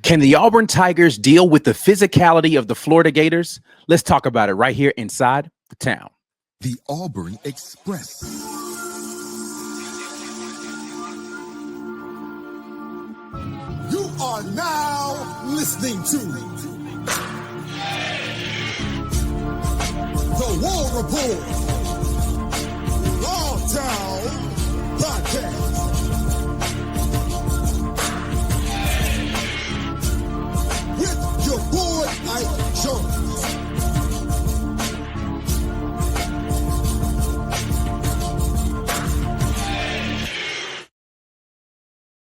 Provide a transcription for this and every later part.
Can the Auburn Tigers deal with the physicality of the Florida Gators? Let's talk about it right here inside the town. The Auburn Express. You are now listening to the War Rapport Longtown Podcast with your boy Ike Jones.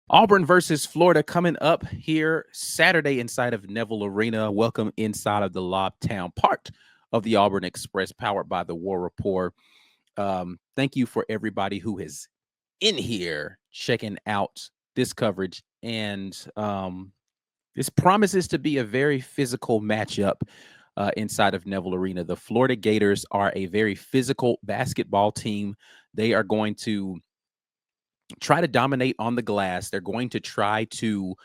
Auburn versus Florida coming up here Saturday inside of Neville Arena. Welcome inside of the Lobtown part of the Auburn Express, powered by the War Rapport. Thank you for everybody who is in here checking out this coverage. And this promises to be a very physical matchup inside of Neville Arena. The Florida Gators are a very physical basketball team. They are going to try to dominate on the glass. They're going to try to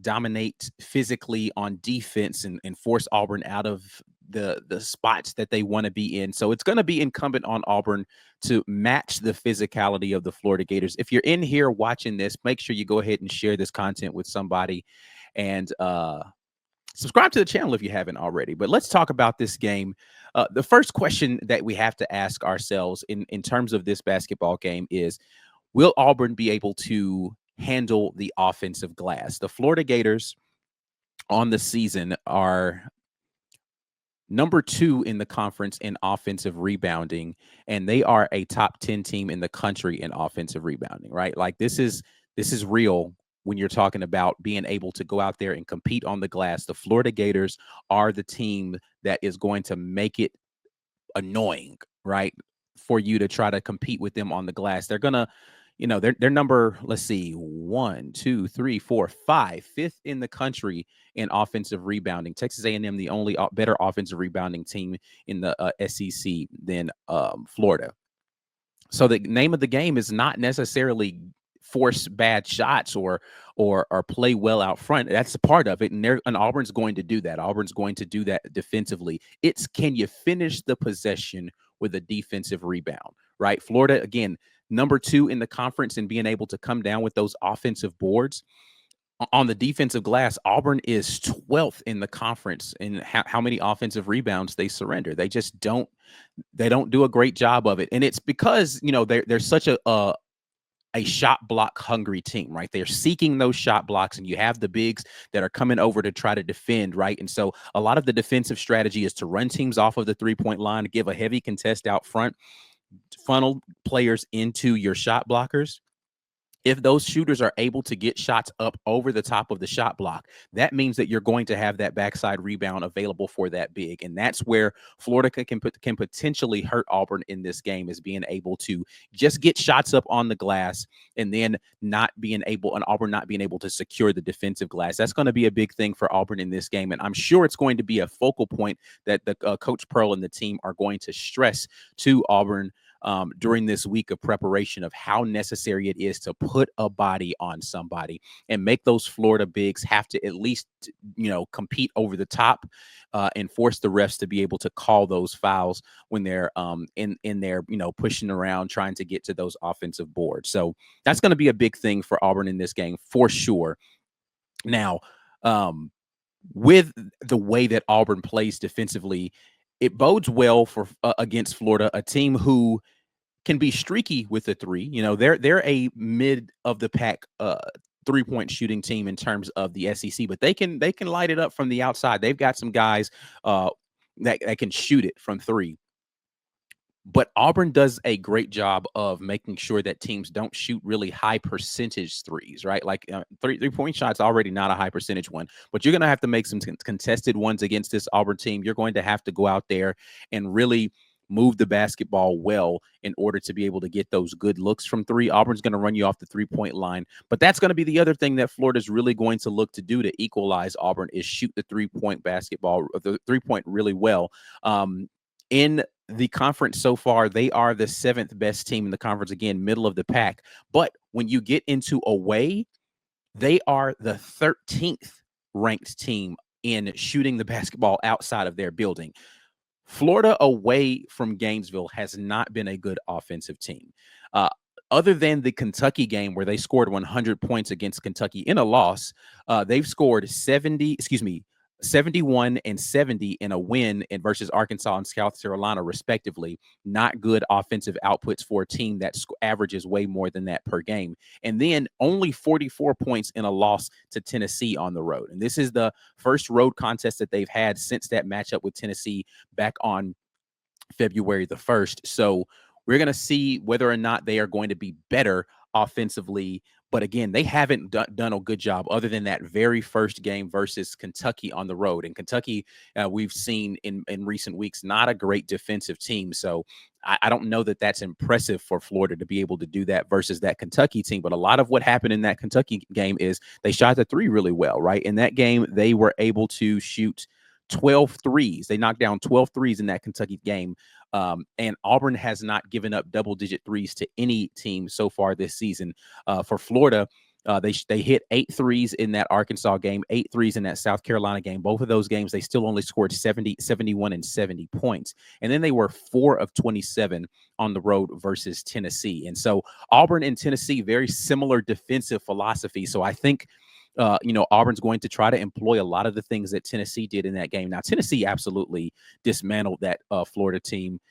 dominate physically on defense and force Auburn out of the spots that they want to be in. So it's going to be incumbent on Auburn to match the physicality of the Florida Gators. If you're in here watching this, make sure you go ahead and share this content with somebody and subscribe to the channel if you haven't already. But let's talk about this game. The first question that we have to ask ourselves in terms of this basketball game is, will Auburn be able to handle the offensive glass? The Florida Gators on the season are number 2 in the conference in offensive rebounding, and they are a top 10 team in the country in offensive rebounding, right? Like this is real when you're talking about being able to go out there and compete on the glass. The Florida Gators are the team that is going to make it annoying, right, for you to try to compete with them on the glass. They're gonna, they're number, let's see, 1, 2, 3, 4, 5, 5th in the country in offensive rebounding. Texas A&M, the only better offensive rebounding team in the SEC than Florida. So the name of the game is not necessarily force bad shots or play well out front. That's a part of it, and Auburn's going to do that. Auburn's going to do that defensively. It's, can you finish the possession with a defensive rebound, right? Florida, again, number 2 in the conference and being able to come down with those offensive boards. On the defensive glass, Auburn is 12th in the conference in how many offensive rebounds they surrender. They just don't do a great job of it. And it's because, they're such a shot block hungry team, right? They're seeking those shot blocks, and you have the bigs that are coming over to try to defend, right? And so a lot of the defensive strategy is to run teams off of the 3-point line, to give a heavy contest out front, funnel players into your shot blockers. If those shooters are able to get shots up over the top of the shot block, that means that you're going to have that backside rebound available for that big. And that's where Florida can potentially hurt Auburn in this game, is being able to just get shots up on the glass and then Auburn not being able to secure the defensive glass. That's going to be a big thing for Auburn in this game. And I'm sure it's going to be a focal point that the Coach Pearl and the team are going to stress to Auburn during this week of preparation, of how necessary it is to put a body on somebody and make those Florida bigs have to at least, compete over the top and force the refs to be able to call those fouls when they're in there, pushing around, trying to get to those offensive boards. So that's going to be a big thing for Auburn in this game for sure. Now, with the way that Auburn plays defensively, it bodes well for against Florida, a team who can be streaky with the three. They're a mid of the pack 3-point shooting team in terms of the SEC, but they can light it up from the outside. They've got some guys that can shoot it from 3. But Auburn does a great job of making sure that teams don't shoot really high percentage threes, right? Like 3-point shots already not a high percentage one, but you're going to have to make some contested ones against this Auburn team. You're going to have to go out there and really move the basketball well in order to be able to get those good looks from 3. Auburn's going to run you off the 3-point line, but that's going to be the other thing that Florida's really going to look to do to equalize Auburn, is shoot the 3-point basketball, the 3-point really well. In the conference so far, they are the 7th best team in the conference, again, middle of the pack. But when you get into away, they are the 13th ranked team in shooting the basketball outside of their building. Florida away from Gainesville has not been a good offensive team. Uh, Other than the Kentucky game where they scored 100 points against Kentucky in a loss, they've scored 71 and 70 in a win in versus Arkansas and South Carolina, respectively. Not good offensive outputs for a team that averages way more than that per game. And then only 44 points in a loss to Tennessee on the road. And this is the first road contest that they've had since that matchup with Tennessee back on February the 1st. So we're going to see whether or not they are going to be better offensively. But again, they haven't done a good job other than that very first game versus Kentucky on the road. And Kentucky, we've seen in recent weeks, not a great defensive team. So I don't know that that's impressive for Florida to be able to do that versus that Kentucky team. But a lot of what happened in that Kentucky game is they shot the three really well, right? In that game, they were able to shoot 12 threes. They knocked down 12 threes in that Kentucky game. And Auburn has not given up double-digit threes to any team so far this season. For Florida, they hit 8 threes in that Arkansas game, 8 threes in that South Carolina game. Both of those games, they still only scored 70, 71, and 70 points. And then they were 4 of 27 on the road versus Tennessee. And so Auburn and Tennessee, very similar defensive philosophy. So I think Auburn's going to try to employ a lot of the things that Tennessee did in that game. Now, Tennessee absolutely dismantled that Florida team,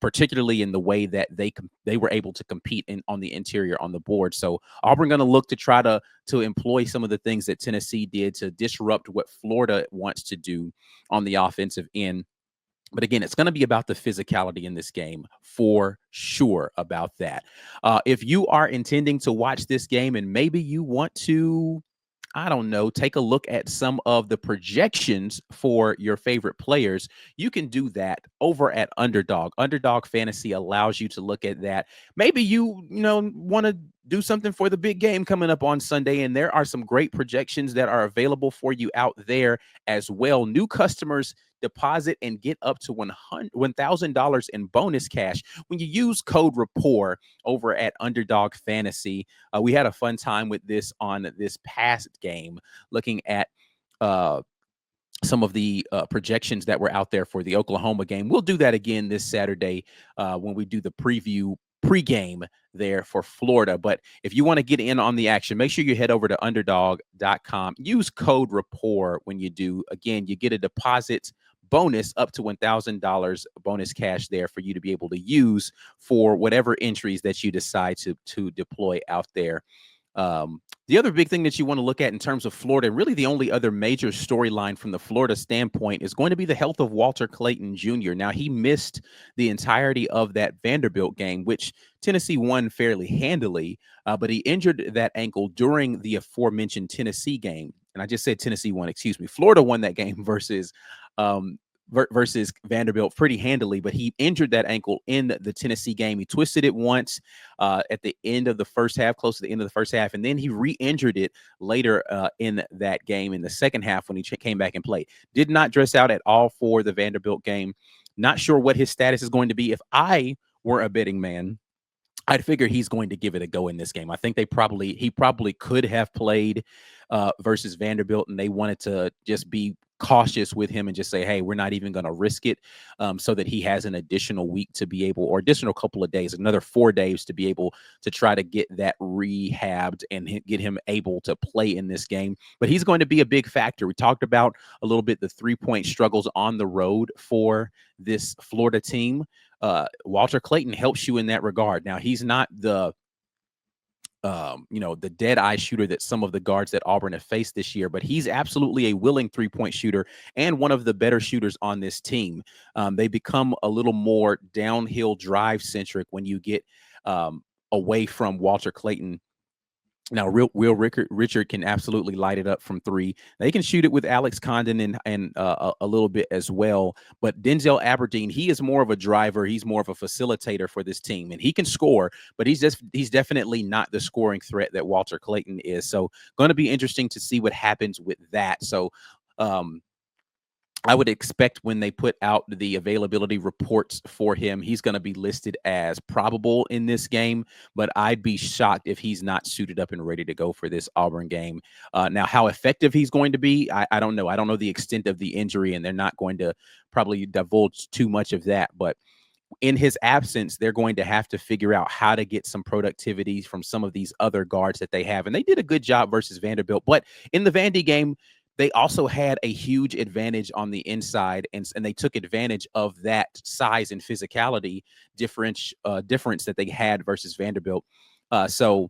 particularly in the way that they were able to compete on the interior on the board. So Auburn going to look to try to employ some of the things that Tennessee did to disrupt what Florida wants to do on the offensive end. But again, it's going to be about the physicality in this game for sure about that. If you are intending to watch this game and maybe you want to, I don't know, take a look at some of the projections for your favorite players, you can do that over at Underdog. Underdog Fantasy allows you to look at that. Maybe you want to do something for the big game coming up on Sunday, and there are some great projections that are available for you out there as well. New customers deposit and get up to $1,000 in bonus cash when you use code Rapport over at Underdog Fantasy. We had a fun time with this on this past game, looking at some of the projections that were out there for the Oklahoma game. We'll do that again this Saturday when we do the pregame there for Florida. But if you want to get in on the action, make sure you head over to underdog.com. Use code Rapport when you do. Again, you get a deposit bonus up to $1,000 bonus cash there for you to be able to use for whatever entries that you decide to deploy out there. The other big thing that you want to look at in terms of Florida, really the only other major storyline from the Florida standpoint, is going to be the health of Walter Clayton Jr. Now, he missed the entirety of that Vanderbilt game, which Tennessee won fairly handily, but he injured that ankle during the aforementioned Tennessee game. And I just said Tennessee won, excuse me. Florida won that game versus Vanderbilt pretty handily, but he injured that ankle in the Tennessee game. He twisted it once at the end of the first half, close to the end of the first half, and then he re-injured it later in that game in the second half when he came back and played. Did not dress out at all for the Vanderbilt game. Not sure what his status is going to be. If I were a betting man, I'd figure he's going to give it a go in this game. I think he probably could have played versus Vanderbilt, and they wanted to just be cautious with him and just say, hey, we're not even going to risk it, so that he has an additional week to be able, or additional couple of days, another 4 days to be able to try to get that rehabbed and get him able to play in this game. But he's going to be a big factor. We talked about a little bit the 3-point struggles on the road for this Florida team. Walter Clayton helps you in that regard. Now, he's not the dead eye shooter that some of the guards that Auburn have faced this year, but he's absolutely a willing 3-point shooter and one of the better shooters on this team. They become a little more downhill drive centric when you get away from Walter Clayton. Now, Will Richard can absolutely light it up from 3. They can shoot it with Alex Condon and a little bit as well. But Denzel Aberdeen, he is more of a driver. He's more of a facilitator for this team, and he can score. But he's definitely not the scoring threat that Walter Clayton is. So, going to be interesting to see what happens with that. So, I would expect when they put out the availability reports for him, he's going to be listed as probable in this game, but I'd be shocked if he's not suited up and ready to go for this Auburn game. Now, how effective he's going to be, I don't know. I don't know the extent of the injury, and they're not going to probably divulge too much of that. But in his absence, they're going to have to figure out how to get some productivity from some of these other guards that they have. And they did a good job versus Vanderbilt. But in the Vandy game, they also had a huge advantage on the inside, and they took advantage of that size and physicality difference that they had versus Vanderbilt. So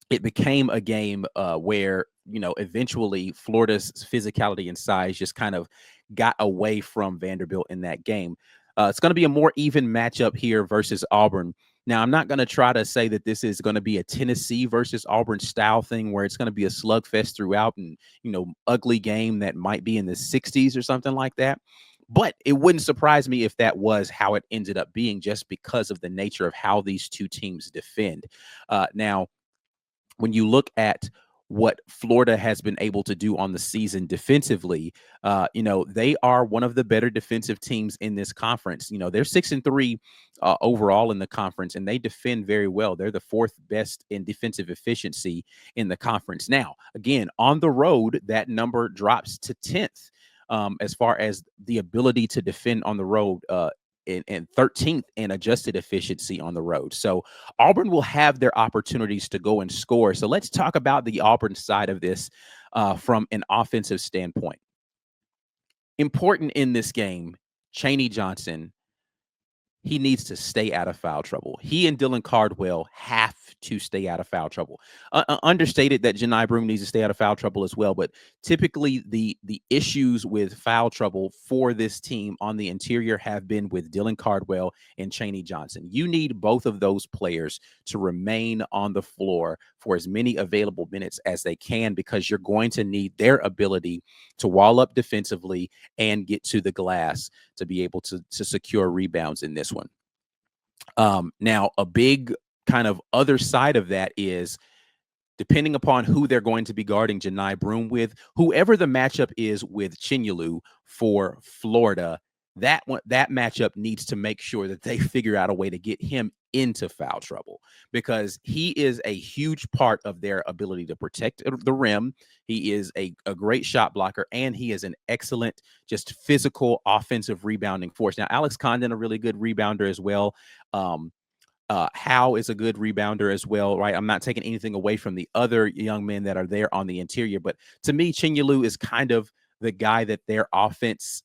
it became a game where, eventually Florida's physicality and size just kind of got away from Vanderbilt in that game. It's going to be a more even matchup here versus Auburn. Now, I'm not going to try to say that this is going to be a Tennessee versus Auburn style thing where it's going to be a slugfest throughout and, ugly game that might be in the 60s or something like that. But it wouldn't surprise me if that was how it ended up being, just because of the nature of how these two teams defend. Now, when you look at what Florida has been able to do on the season defensively, they are one of the better defensive teams in this conference. They're 6-3 overall in the conference, and they defend very well. They're the fourth best in defensive efficiency in the conference. Now, again, on the road, that number drops to 10th as far as the ability to defend on the road. And 13th in adjusted efficiency on the road. So Auburn will have their opportunities to go and score. So let's talk about the Auburn side of this from an offensive standpoint. Important in this game, Jani Johnson, he needs to stay out of foul trouble. He and Dylan Cardwell have to stay out of foul trouble. Understated that Jani Broome needs to stay out of foul trouble as well, but typically the issues with foul trouble for this team on the interior have been with Dylan Cardwell and Jani Johnson. You need both of those players to remain on the floor for as many available minutes as they can, because you're going to need their ability to wall up defensively and get to the glass to be able to secure rebounds in this one. Now, a big kind of other side of that is, depending upon who they're going to be guarding Jani Broome with, whoever the matchup is with Chinyelu for Florida, that matchup needs to make sure that they figure out a way to get him into foul trouble, because he is a huge part of their ability to protect the rim. He is a great shot blocker, and he is an excellent, just physical offensive rebounding force. Now, Alex Condon, a really good rebounder as well. Howe is a good rebounder as well, right? I'm not taking anything away from the other young men that are there on the interior, but to me, Chinyelu is kind of the guy that their offensive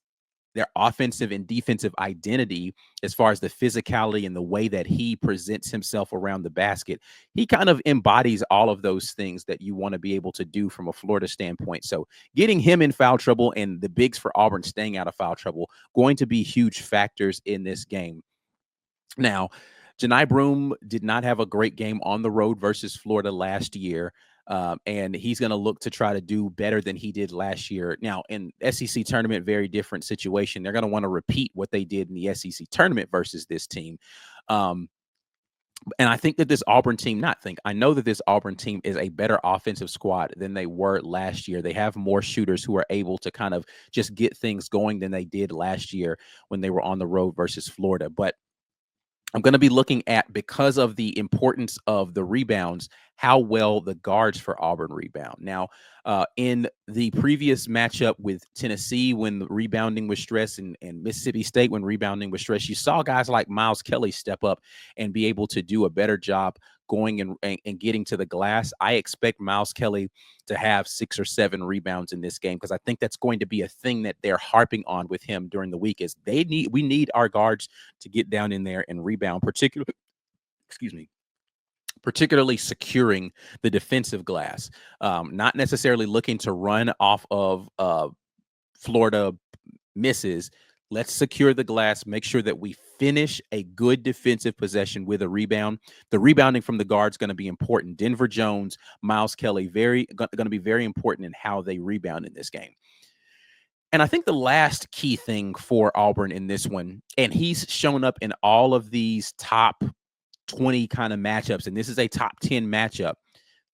and defensive identity, as far as the physicality and the way that he presents himself around the basket, he kind of embodies all of those things that you want to be able to do from a Florida standpoint. So getting him in foul trouble and the bigs for Auburn staying out of foul trouble, going to be huge factors in this game. Now, Jani Broome did not have a great game on the road versus Florida last year. And he's going to look to try to do better than he did last year. Now, in SEC tournament, very different situation. They're going to want to repeat what they did in the SEC tournament versus this team. And I think that this Auburn team, I know that this Auburn team is a better offensive squad than they were last year. They have more shooters who are able to kind of just get things going than they did last year when they were on the road versus Florida. But I'm going to be looking at, because of the importance of the rebounds, how well the guards for Auburn rebound. Now, in the previous matchup with Tennessee, when the rebounding was stressed, and Mississippi State, when rebounding was stressed, you saw guys like Myles Kelly step up and be able to do a better job going and getting to the glass. I expect Myles Kelly to have 6 or 7 rebounds in this game, because I think that's going to be a thing that they're harping on with him during the week, is we need our guards to get down in there and rebound, particularly securing the defensive glass, not necessarily looking to run off of Florida misses. Let's secure the glass, make sure that we finish a good defensive possession with a rebound. The rebounding from the guard's going to be important. Denver Jones, Myles Kelly, going to be very important in how they rebound in this game. And I think the last key thing for Auburn in this one, and he's shown up in all of these top 20 kind of matchups, and this is a top 10 matchup,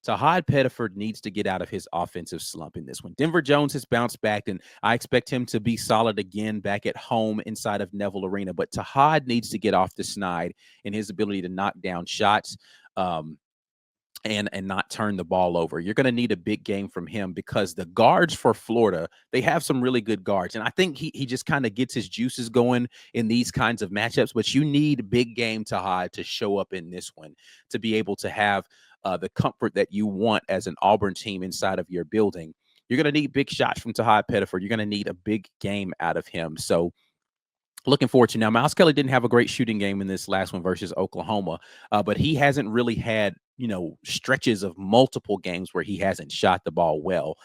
Tahad Pettiford needs to get out of his offensive slump in this one. Denver Jones has bounced back, and I expect him to be solid again back at home inside of Neville Arena. But Tahad needs to get off the snide in his ability to knock down shots. And not turn the ball over. You're going to need a big game from him because the guards for Florida, they have some really good guards. And I think he just kind of gets his juices going in these kinds of matchups. But you need big game Tahad to show up in this one to be able to have the comfort that you want as an Auburn team inside of your building. You're going to need big shots from Tahad Pettiford. You're going to need a big game out of him. So looking forward to now. Myles Kelly didn't have a great shooting game in this last one versus Oklahoma, but he hasn't really had, stretches of multiple games where he hasn't shot the ball well.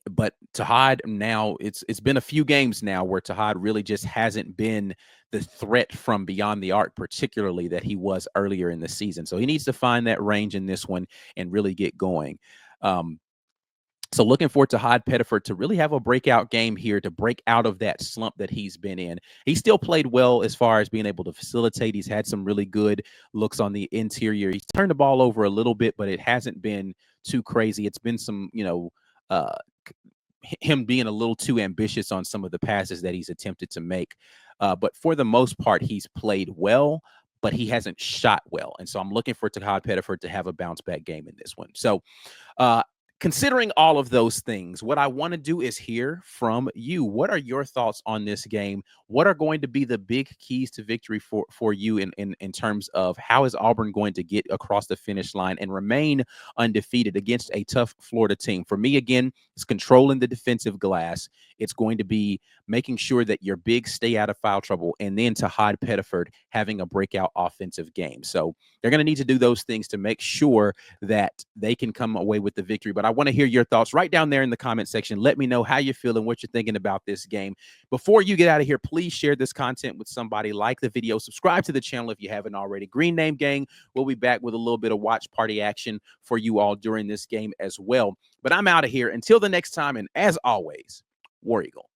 But Tahad now, it's been a few games now where Tahad really just hasn't been the threat from beyond the arc, particularly that he was earlier in the season. So he needs to find that range in this one and really get going. So looking forward to Tahad Pettiford to really have a breakout game here to break out of that slump that he's been in. He still played well as far as being able to facilitate. He's had some really good looks on the interior. He's turned the ball over a little bit, but it hasn't been too crazy. It's been some, him being a little too ambitious on some of the passes that he's attempted to make. But for the most part, he's played well, but he hasn't shot well. And so I'm looking for Tahad Pettiford to have a bounce back game in this one. So, considering all of those things, what I want to do is hear from you. What are your thoughts on this game? What are going to be the big keys to victory for you in terms of how is Auburn going to get across the finish line and remain undefeated against a tough Florida team? For me, again, it's controlling the defensive glass. It's going to be making sure that your bigs stay out of foul trouble, and then Tahad Pettiford having a breakout offensive game. So they're going to need to do those things to make sure that they can come away with the victory. But I want to hear your thoughts right down there in the comment section. Let me know how you're feeling, what you're thinking about this game. Before you get out of here, please share this content with somebody. Like the video, subscribe to the channel if you haven't already. Green Name Gang, we'll be back with a little bit of watch party action for you all during this game as well. But I'm out of here. Until the next time, and as always, War Eagle.